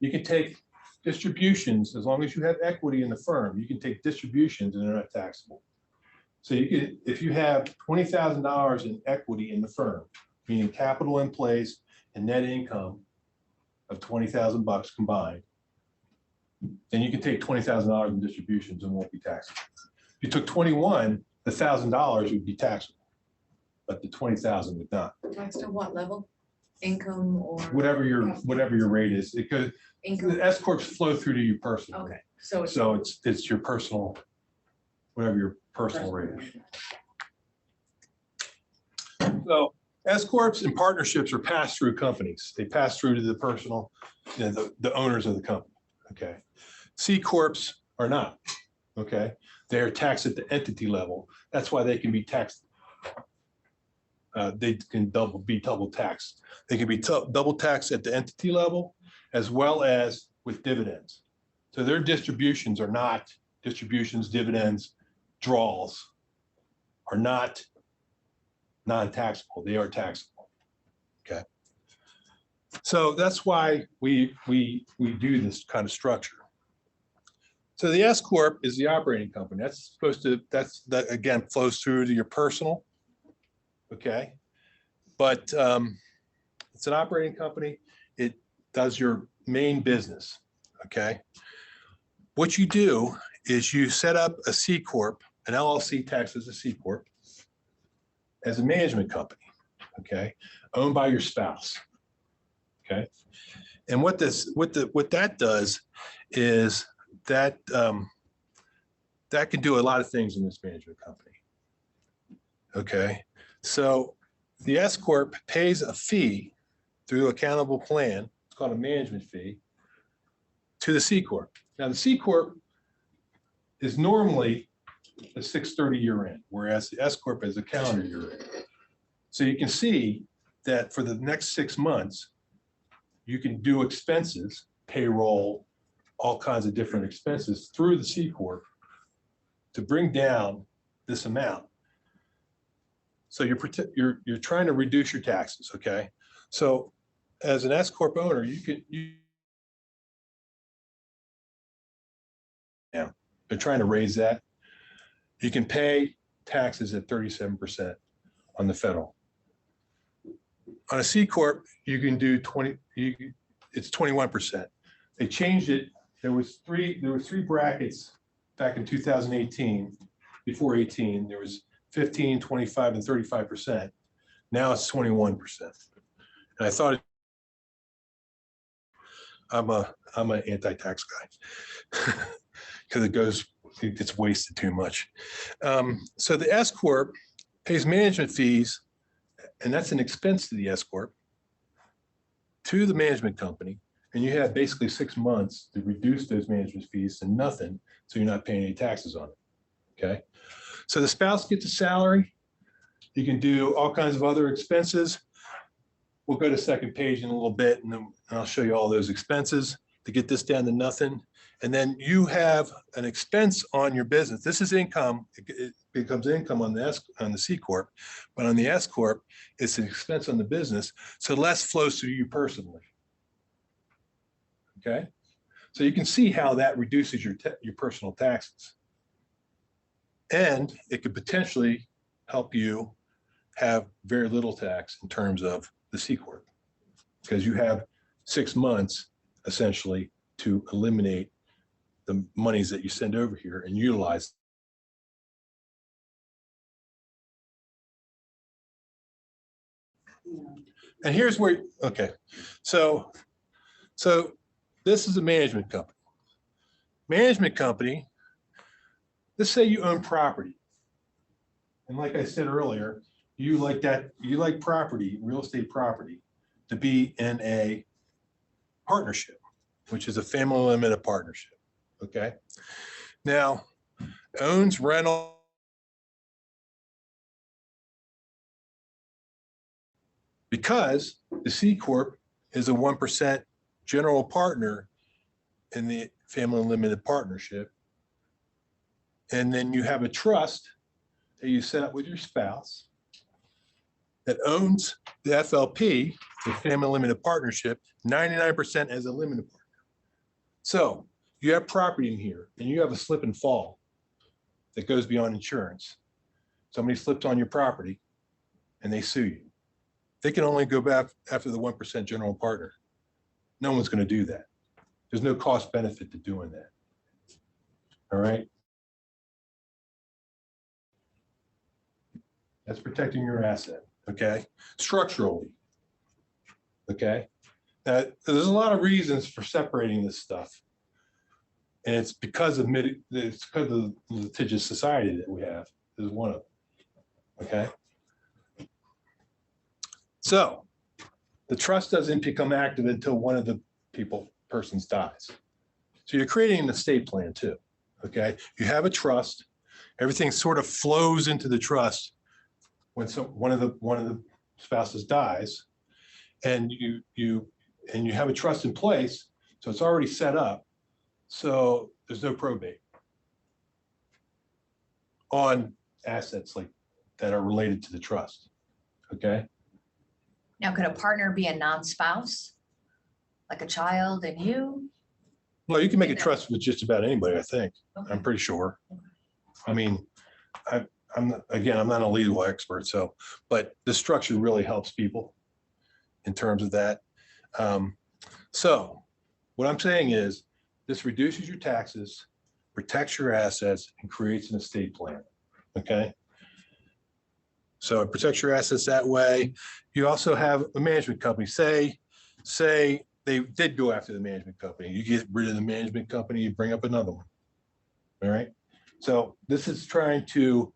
you can take distributions, as long as you have equity in the firm, you can take distributions and they're not taxable. So you can, if you have $20,000 in equity in the firm, meaning capital in place and net income of 20,000 bucks combined, then you can take $20,000 in distributions and won't be taxable. If you took 21, the $1,000 would be taxable, but the 20,000 would not. Taxed at what level? Income or? Whatever your rate is, it could, Income, the S Corps flow through to you personally. okay, so it's. So it's your personal, whatever your personal rate is. So S Corps and partnerships are pass-through companies. They pass through to the personal, you know, the owners of the company, okay? C Corps are not, okay? They're taxed at the entity level. That's why they can be taxed. They can be double taxed. They can be double taxed at the entity level as well as with dividends. So their distributions are not distributions, dividends, draws are not non-taxable. They are taxable. Okay. So that's why we do this kind of structure. So the S Corp is the operating company. That's supposed to, that again flows through to your personal. Okay. But it's an operating company. It does your main business. Okay. What you do is you set up a C Corp, an LLC taxed as a C Corp, as a management company. Okay. Owned by your spouse. Okay. And what that does is that that can do a lot of things in this management company. Okay. So the S Corp pays a fee through accountable plan. It's called a management fee to the C Corp. Now the C Corp is normally a 630 year end, whereas the S Corp is a calendar year end. So you can see that for the next 6 months, you can do expenses, payroll, all kinds of different expenses through the C Corp to bring down this amount. So you're trying to reduce your taxes, okay? So as an S Corp owner, they're trying to raise that. You can pay taxes at 37% on the federal. On a C Corp, you can do it's 21%. They changed it. There were three brackets back in 2018. Before 18, there was 15, 25, and 35%. Now it's 21%. And I thought I'm an anti-tax guy because it's wasted too much. So the S Corp pays management fees, and that's an expense to the S Corp, to the management company. And you have basically 6 months to reduce those management fees to nothing, so you're not paying any taxes on it, okay? So the spouse gets a salary. You can do all kinds of other expenses. We'll go to second page in a little bit, and then I'll show you all those expenses to get this down to nothing. And then you have an expense on your business. This is income. It becomes income on the C Corp, but on the S Corp, it's an expense on the business. So less flows through you personally. Okay, so you can see how that reduces your personal taxes, and it could potentially help you have very little tax in terms of the C Corp, because you have 6 months essentially to eliminate the monies that you send over here and utilize. And here's where, okay, so this is a management company. Management company, let's say you own property. And like I said earlier, you like property, real estate property, to be in a partnership, which is a family limited partnership, okay? Now, owns rental. Because the C Corp is a 1% general partner in the family limited partnership. And then you have a trust that you set up with your spouse that owns the FLP, the family limited partnership, 99% as a limited partner. So you have property in here and you have a slip and fall that goes beyond insurance. Somebody slips on your property and they sue you. They can only go back after the 1% general partner. No one's going to do that. There's no cost benefit to doing that. All right. That's protecting your asset. Okay. Structurally. Okay. Now, there's a lot of reasons for separating this stuff. And it's because of the litigious society that we have is one of them. Okay. So the trust doesn't become active until one of the persons dies. So you're creating an estate plan too. Okay. You have a trust. Everything sort of flows into the trust when one of the spouses dies, and you have a trust in place, so it's already set up. So there's no probate on assets like that are related to the trust. Okay. Now, could a partner be a non-spouse? Like a child and you? Well, you can make a trust with just about anybody, I think. Okay. I'm pretty sure. I mean, I'm not a legal expert, so, but the structure really helps people in terms of that. So what I'm saying is this reduces your taxes, protects your assets, and creates an estate plan. Okay. So it protects your assets that way. You also have a management company. Say they did go after the management company. You get rid of the management company, you bring up another one. All right. So this is trying to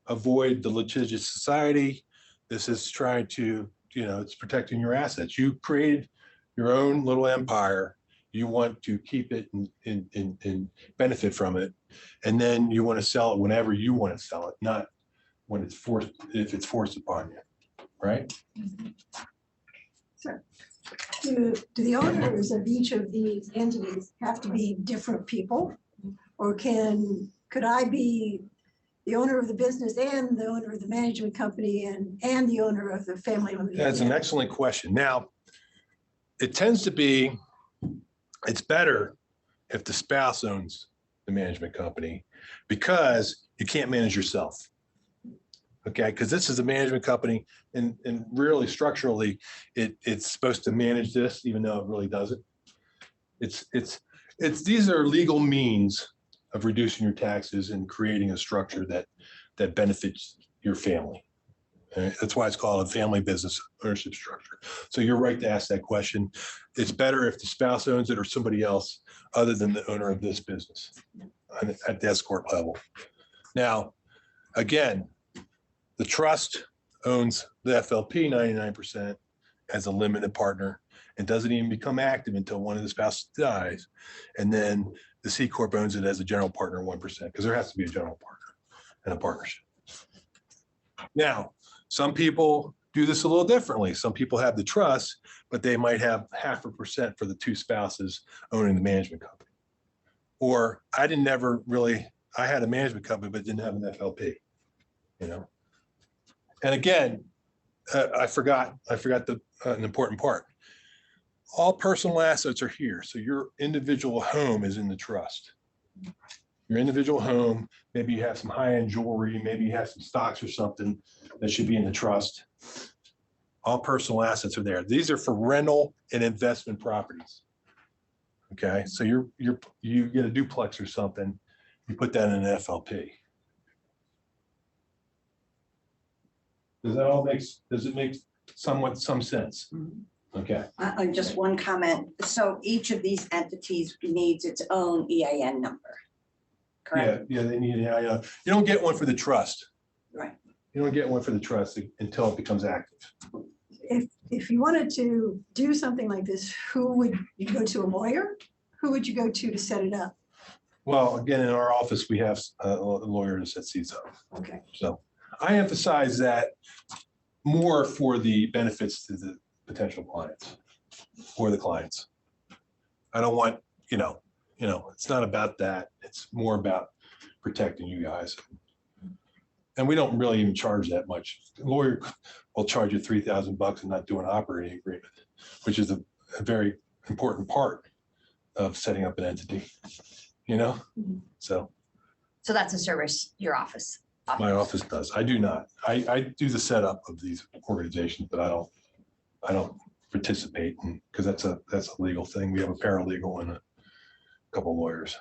avoid the litigious society. This is trying to, it's protecting your assets. You created your own little empire. You want to keep it and benefit from it. And then you want to sell it whenever you want to sell it, not when it's forced, if it's forced upon you, right? So, do the owners of each of these entities have to be different people? Or could I be the owner of the business and the owner of the management company and the owner of the family limited? That's an excellent question. Now, it tends to be, it's better if the spouse owns the management company because you can't manage yourself. Okay, because this is a management company and really structurally, it's supposed to manage this, even though it really doesn't. These are legal means of reducing your taxes and creating a structure that benefits your family. That's why it's called a family business ownership structure. So you're right to ask that question. It's better if the spouse owns it or somebody else other than the owner of this business at the S Corp level. Now, again, the trust owns the FLP 99% as a limited partner and doesn't even become active until one of the spouses dies. And then the C Corp owns it as a general partner 1% because there has to be a general partner in a partnership. Now, some people do this a little differently. Some people have the trust, but they might have 0.5% for the two spouses owning the management company. Or I had a management company, but didn't have an FLP, And again, I forgot an important part. All personal assets are here. So your individual home is in the trust. Your individual home, maybe you have some high-end jewelry, maybe you have some stocks or something that should be in the trust. All personal assets are there. These are for rental and investment properties. Okay, so you get a duplex or something, you put that in an FLP. Does it make some sense? Okay, Just one comment. So each of these entities needs its own EIN number. Correct? yeah, they need, you don't get one for the trust. Right. You don't get one for the trust until it becomes active. If you wanted to do something like this, who would you go to, a lawyer? Who would you go to set it up? Well, again, in our office, we have a lawyer that sets these up. Okay. So I emphasize that more for the benefits to the potential clients, for the clients. I don't want, it's not about that. It's more about protecting you guys. And we don't really even charge that much. The lawyer will charge you $3,000 and not do an operating agreement, which is a very important part of setting up an entity, So So that's a service your office. my office does. I do not. I do the setup of these organizations, but I don't participate in, because that's a legal thing. We have a paralegal and a couple lawyers.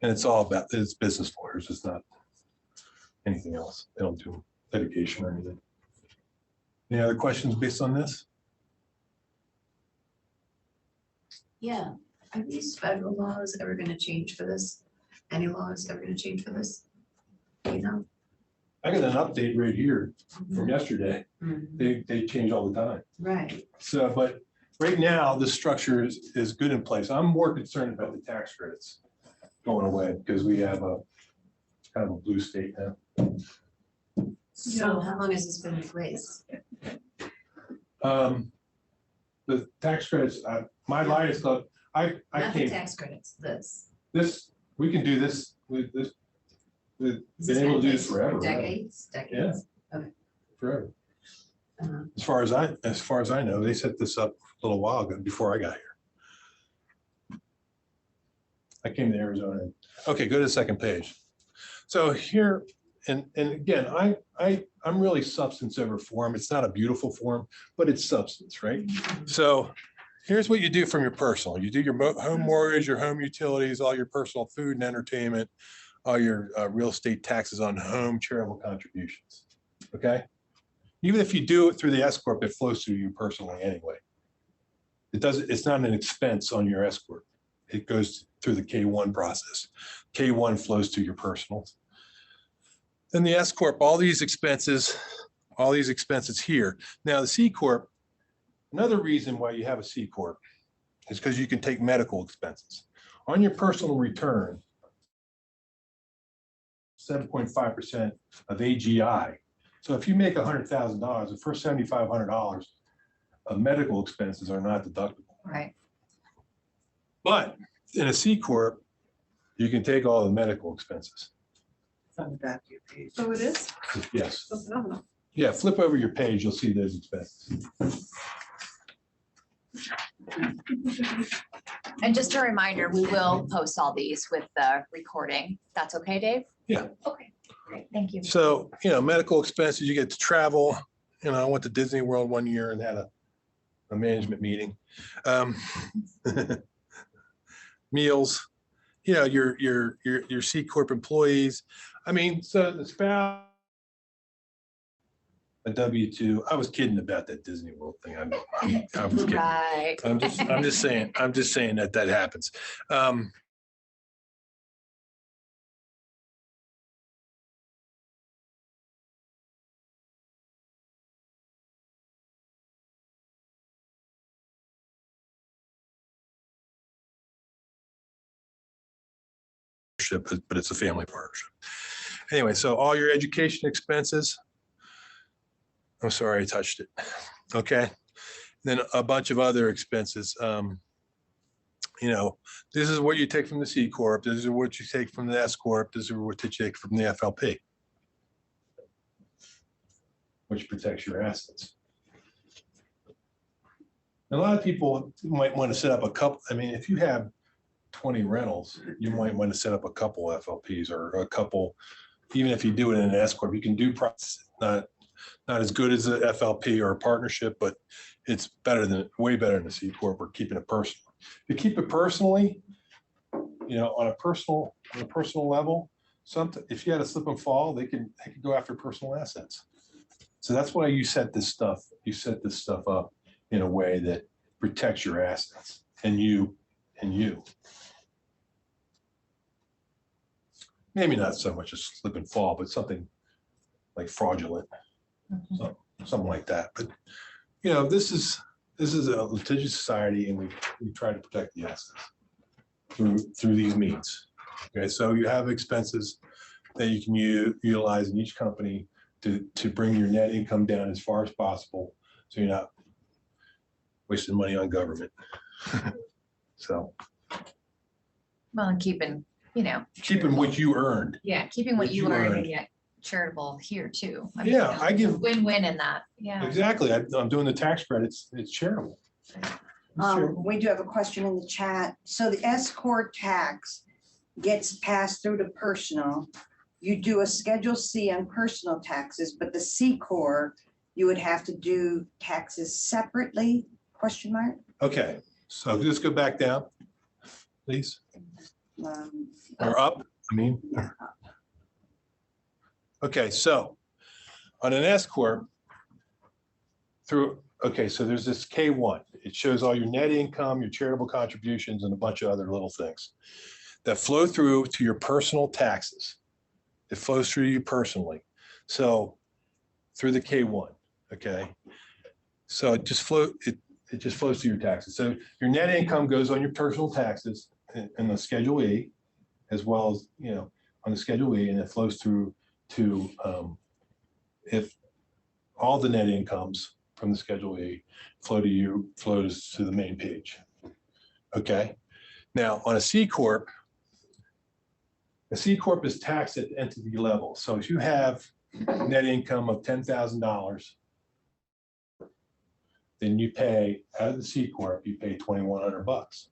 And it's business lawyers. It's not anything else. They don't do litigation or anything. Any other questions based on this? Yeah, are these federal laws ever gonna change for this? Any laws ever gonna change for this? You know? I got an update right here from yesterday. Mhm. They change all the time. Right, So, but right now, the structure is good in place. I'm more concerned about the tax credits going away because we have a kind of a blue state now. so how long has this been in place? The tax credits, my line thought, I Not the came, tax credits, we can do this with this. We've Has been this able to do been this for forever. right? Decades. Forever. Uh-huh. As far as I know, they set this up a little while ago before I got here. I came to Arizona. Okay, go to the second page. So here, and again, I'm really substance over form. It's not a beautiful form, but it's substance, right? So here's what you do from your personal. You do your home mortgage, your home utilities, all your personal food and entertainment, all your real estate taxes on home charitable contributions, okay? Even if you do it through the S Corp, it flows through you personally anyway. It's not an expense on your S Corp. It goes through the K1 process. K1 flows to your personal. Then the S Corp, all these expenses here. Now the C Corp, another reason why you have a C Corp is because you can take medical expenses. On your personal return, 7.5% of AGI. So if you make $100,000, the first $7,500 of medical expenses are not deductible. Right. But in a C Corp, you can take all the medical expenses. From the back of your page. So it is? Yes. So phenomenal. Yeah, flip over your page, you'll see those expenses. And just a reminder, we will post all these with the recording. That's okay, Dave? Yeah. Okay, great. Thank you. So, medical expenses, you get to travel. I went to Disney World one year and had a management meeting. Meals, your C Corp employees. So the spouse, a W-2. I was kidding about that Disney World thing. I was kidding. Right. I'm just saying that happens. But it's a family partnership. Anyway, so all your education expenses. I'm sorry, I touched it. Okay. Then a bunch of other expenses. This is what you take from the C Corp. This is what you take from the S Corp. This is what you take from the FLP, which protects your assets. A lot of people might want to set up a couple. If you have 20 rentals, you might want to set up a couple FLPs or a couple, even if you do it in an S Corp, you can do not as good as a FLP or a partnership, but it's way better than a C Corp or keeping it personal. If you keep it personally, on a personal level, if you had a slip and fall, they can go after personal assets. So that's why you set this stuff up in a way that protects your assets and you. Maybe not so much a slip and fall, but something like fraudulent, something like that. But, this is a litigious society, and we try to protect the assets through these means. Okay, so you have expenses that you can utilize in each company to bring your net income down as far as possible, so you're not wasting money on government. So Well, and keeping what you earned. yeah, keeping what what you you earn and earned. yet charitable here too. Yeah, I give Win-win in that, yeah. exactly. I'm doing the tax credits. It's charitable. We do have a question in the chat. So the S Corp tax gets passed through to personal. You do a Schedule C on personal taxes, but the C Corp, you would have to do taxes separately? Question mark. Okay, so just go back down, please, or up, I mean. Okay, so on an S Corp, so there's this K1. It shows all your net income, your charitable contributions, and a bunch of other little things that flow through to your personal taxes. It flows through you personally. So through the K1, okay? So it just flows through your taxes. So your net income goes on your personal taxes in the Schedule E, as well as, on the Schedule E, and it flows through to, if all the net incomes from the Schedule E flows to the main page. Okay. Now on a C Corp is taxed at entity level. So if you have net income of $10,000, then you pay out of the C Corp, you pay $2,100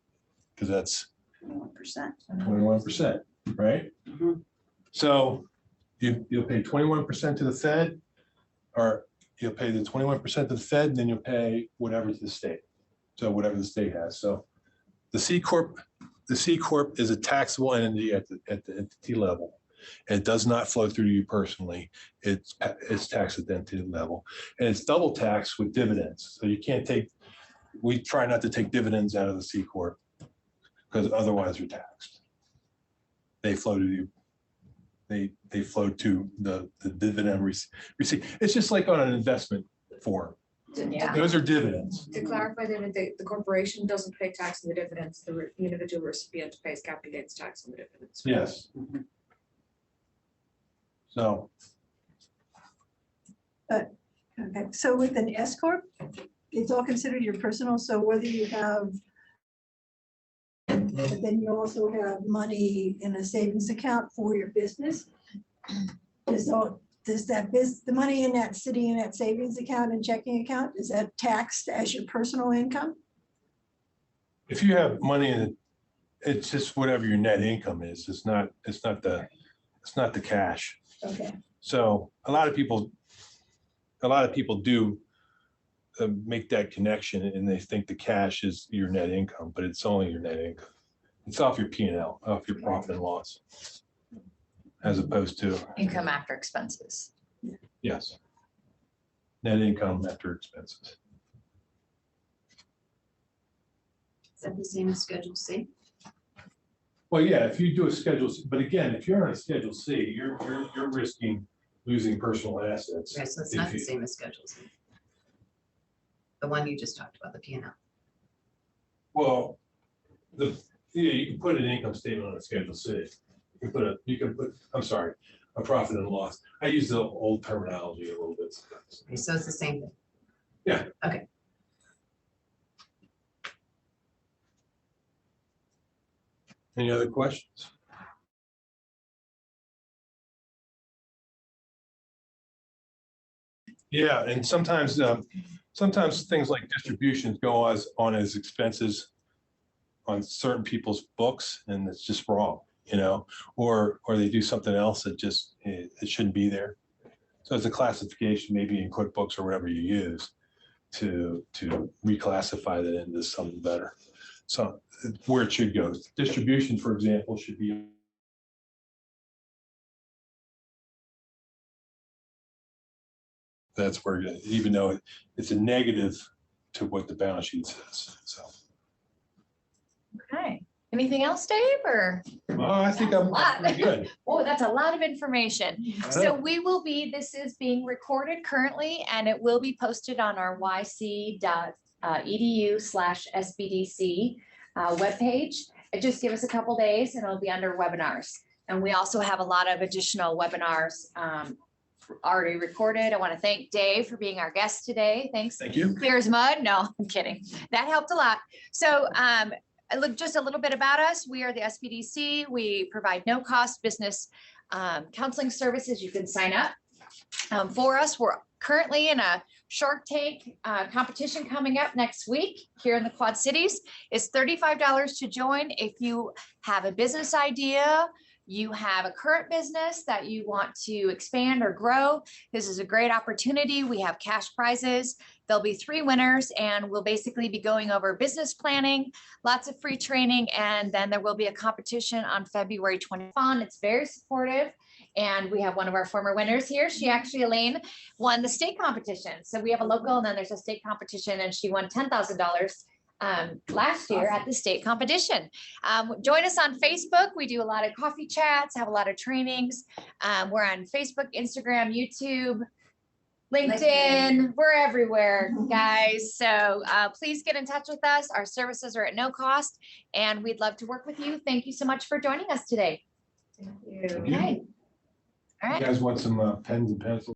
because that's 1%. 21%, right? Mhm. So you'll pay 21% to the Fed, or you'll pay the 21% to the Fed, and then you'll pay whatever to the state. So whatever the state has. So the C Corp is a taxable entity at the entity level. It does not flow through to you personally. It's taxed at the entity level, and it's double taxed with dividends. So you can't we try not to take dividends out of the C Corp because otherwise you're taxed. They flow to you. They flow to the dividend receipt. It's just like on an investment form. Yeah. Those are dividends. To clarify, David, the corporation doesn't pay tax on the dividends, the individual recipient pays capital gains tax on the dividends. Yes. So. Okay, so with an S Corp, it's all considered your personal, so whether you have, but then you also have money in a savings account for your business. Does the money in that sitting in that savings account and checking account, is that taxed as your personal income? If you have money in it, it's just whatever your net income is. It's not the cash. Okay, So a lot of people do make that connection, and they think the cash is your net income, but it's only your net income. It's off your P&L, off your profit and loss, as opposed to Income after expenses. yes, net income after expenses. Is that the same as Schedule C? Well, yeah, if you do a Schedule C, but again, if you're on a Schedule C, you're risking losing personal assets. Right, so it's if not the you- same as Schedule C. The one you just talked about, the P&L. Well, you can put an income statement on a Schedule C. You can put, I'm sorry, a profit and loss. I use the old terminology a little bit sometimes. Okay, so it's the same thing. Yeah. Okay. Any other questions? Yeah, and sometimes things like distributions go on as expenses on certain people's books, and it's just wrong, or they do something else that just it shouldn't be there. So it's a classification, maybe in QuickBooks or whatever you use, to reclassify that into something better. So where it should go, distribution, for example, should be. That's where, even though it's a negative to what the balance sheet says, so. Okay. Anything else, Dave, or? Well, I think I'm pretty good. Oh, that's a lot of information. I So know. we will be, this is being recorded currently, and it will be posted on our yc.edu/SBDC webpage. Just give us a couple days and it'll be under webinars. And we also have a lot of additional webinars already recorded. I want to thank Dave for being our guest today. Thanks. Thank you. Clear as mud. No, I'm kidding. That helped a lot. So look, just a little bit about us. We are the SBDC. We provide no cost business counseling services. You can sign up for us. We're currently in a Shark Tank competition coming up next week here in the Quad Cities. It's $35 to join. If you have a business idea, you have a current business that you want to expand or grow, this is a great opportunity. We have cash prizes. There'll be 3 winners, and we'll basically be going over business planning, lots of free training, and then there will be a competition on February 20th. It's very supportive. And we have one of our former winners here. She actually, Elaine, won the state competition. So we have a local and then there's a state competition, and she won $10,000 last year at the state competition. Join us on Facebook. We do a lot of coffee chats, have a lot of trainings. We're on Facebook, Instagram, YouTube, LinkedIn. We're everywhere, guys. So please get in touch with us. Our services are at no cost, and we'd love to work with you. Thank you so much for joining us today. Thank you. Thank you. Okay. All right. You guys want some pens and pencils?